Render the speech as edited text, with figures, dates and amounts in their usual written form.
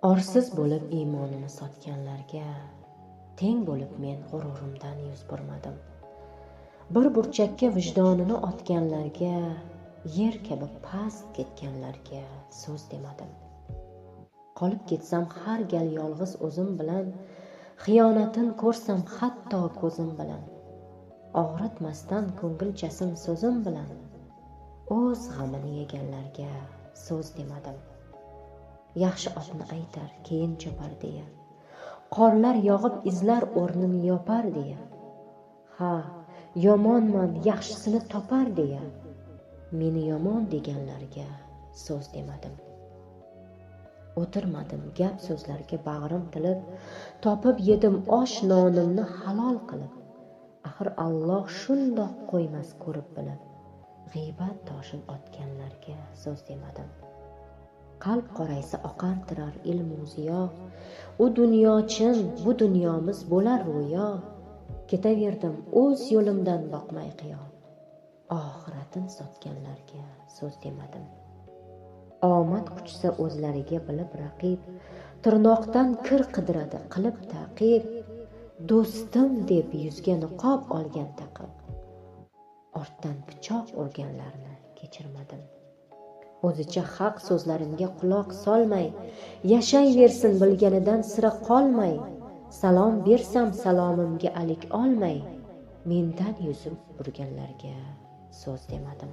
Orsiz bo'lib iymonini sotganlarga teng bo'lib men g'ururimdan yuz burmadim. Bir burchakka vijdonini otganlarga, yer kabi past ketganlarga so'z demadim. Qolib ketsam har gal yolg'iz o'zim bilan, xiyonatin ko'rsam hatto ko'zim bilan, og'ritmasdan ko'ngilchasin so'zim bilan, o'z g'amini yeganlarga so'z demadim. Yaxshi otni aytar, keyin chopar deya, qorlar yog'ib izlar o'rnini yopar deya, ha, yomonman, yaxshisini topar deya, meni yomon deganlarga so'z demadim. O'tirmadim gap so'zlarga bag'rim tilib, topib yedim osh nonimni halol qilib. Axir Alloh shundoq qo'ymas ko'rib bilib, g'iybat toshin otganlarga so'z demadim. Qalb qoraysa oqar tirar ilmu ziyo, u dunyo chin, bu dunyomiz bo'lar ro'yo. Ketaverdim o'z yo'limdan boqmay qiyo, oxiratin sotganlarga so'z demadim. Omad kuchsa o'zlariga bilib raqib, tirnoqdan kir qidiradi qilib taqib, do'stim deb yuzga niqob olgan taqib, ortdan pichoq urganlarni kechirmadim. O'zicha haq so'zlarimga quloq solmay, yashayversin bilganidan sira qolmay, salom bersam salomimga alik olmay, mendan yuzib burganlarga so'z demadim.